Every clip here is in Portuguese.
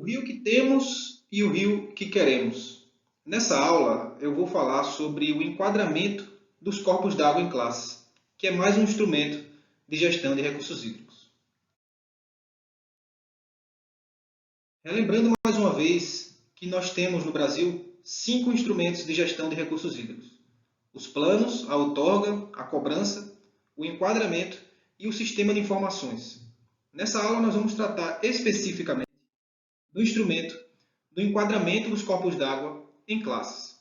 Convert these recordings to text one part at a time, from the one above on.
rio que temos e o rio que queremos. Nessa aula, eu vou falar sobre o enquadramento dos corpos d'água em classe, que é mais um instrumento de gestão de recursos hídricos. Relembrando mais uma vez que nós temos no Brasil 5 instrumentos de gestão de recursos hídricos: os planos, a outorga, a cobrança, o enquadramento e o sistema de informações. Nessa aula, nós vamos tratar especificamente do instrumento do enquadramento dos corpos d'água em classes.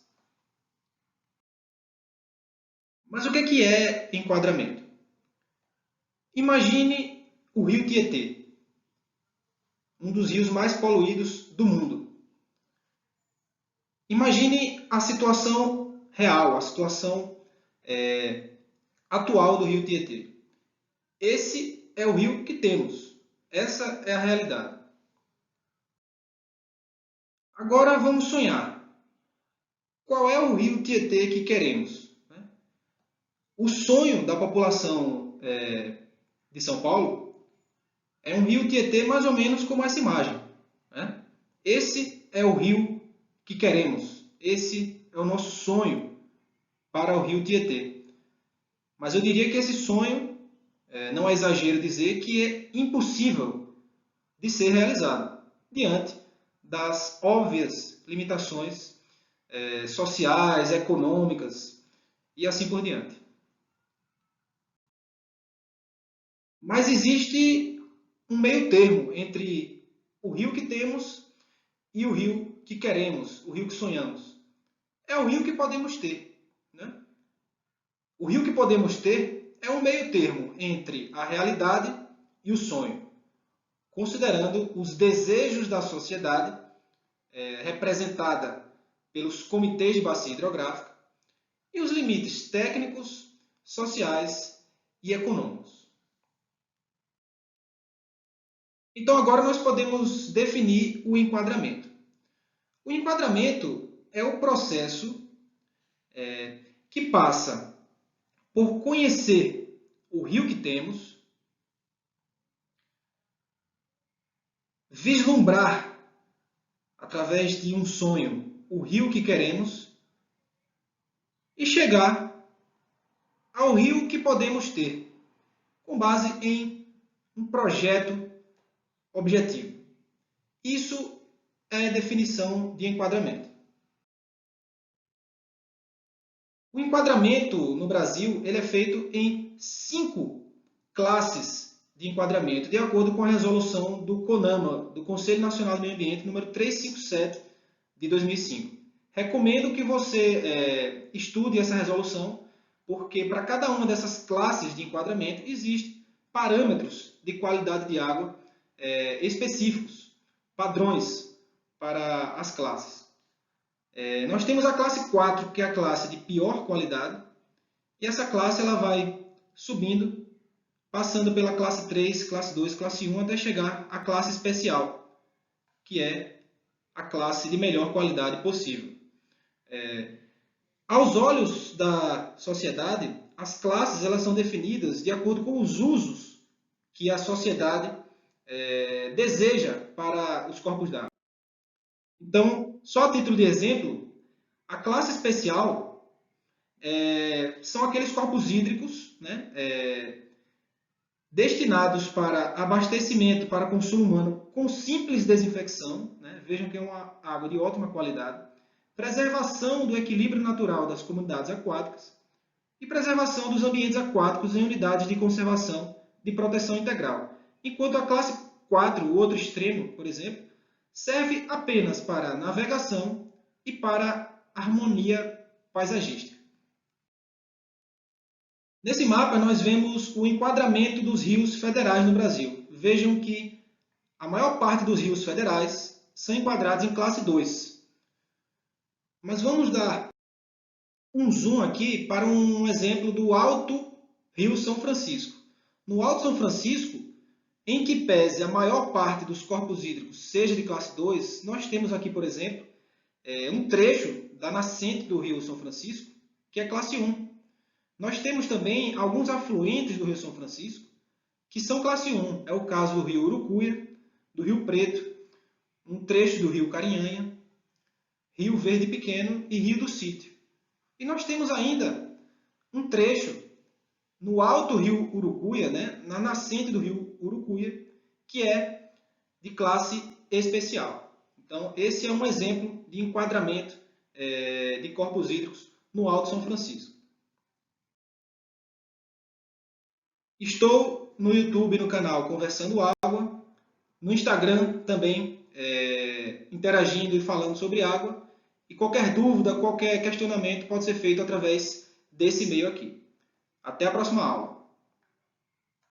Mas o que é enquadramento? Imagine o rio Tietê, um dos rios mais poluídos do mundo. Imagine a situação real, a situação atual do rio Tietê. Esse é o rio que temos. Essa é a realidade. Agora vamos sonhar. Qual é o rio Tietê que queremos? O sonho da população de São Paulo é um rio Tietê mais ou menos como essa imagem. Esse é o rio que queremos. Esse é o nosso sonho para o rio Tietê. Mas eu diria que esse sonho, não é exagero dizer que é impossível de ser realizado, diante das óbvias limitações sociais, econômicas e assim por diante. Mas existe um meio termo entre o rio que temos e o rio que queremos, o rio que sonhamos. É o rio que podemos ter. O rio que podemos ter é um meio termo entre a realidade e o sonho, considerando os desejos da sociedade, representada pelos comitês de bacia hidrográfica, e os limites técnicos, sociais e econômicos. Então, agora nós podemos definir o enquadramento. O enquadramento é o processo que passa por conhecer o rio que temos, vislumbrar, através de um sonho, o rio que queremos e chegar ao rio que podemos ter, com base em um projeto objetivo. Isso é a definição de enquadramento. O enquadramento no Brasil ele é feito em 5 classes de enquadramento, de acordo com a resolução do CONAMA, do Conselho Nacional do Meio Ambiente, número 357 de 2005. Recomendo que você estude essa resolução, porque para cada uma dessas classes de enquadramento existem parâmetros de qualidade de água específicos, padrões para as classes. Nós temos a classe 4, que é a classe de pior qualidade, e essa classe ela vai subindo, passando pela classe 3, classe 2, classe 1, até chegar à classe especial, que é a classe de melhor qualidade possível. Aos olhos da sociedade, as classes elas são definidas de acordo com os usos que a sociedade deseja para os corpos d'água. Então, só a título de exemplo, a classe especial são aqueles corpos hídricos destinados para abastecimento para consumo humano com simples desinfecção, vejam que é uma água de ótima qualidade, preservação do equilíbrio natural das comunidades aquáticas e preservação dos ambientes aquáticos em unidades de conservação de proteção integral. Enquanto a classe 4, o outro extremo, por exemplo, serve apenas para navegação e para harmonia paisagística. Nesse mapa, nós vemos o enquadramento dos rios federais no Brasil. Vejam que a maior parte dos rios federais são enquadrados em classe 2. Mas vamos dar um zoom aqui para um exemplo do Alto Rio São Francisco. No Alto São Francisco, em que pese a maior parte dos corpos hídricos seja de classe 2, nós temos aqui, por exemplo, um trecho da nascente do Rio São Francisco, que é classe 1. Nós temos também alguns afluentes do Rio São Francisco, que são classe 1. É o caso do Rio Urucuia, do Rio Preto, um trecho do rio Carinhanha, Rio Verde Pequeno e Rio do Sítio. E nós temos ainda um trecho no alto rio Urucuia, né, na nascente do rio Urucuia, que é de classe especial. Então, esse é um exemplo de enquadramento de corpos hídricos no Alto São Francisco. Estou no YouTube, no canal Conversando Água, no Instagram também, interagindo e falando sobre água. E qualquer dúvida, qualquer questionamento pode ser feito através desse e-mail aqui. Até a próxima aula.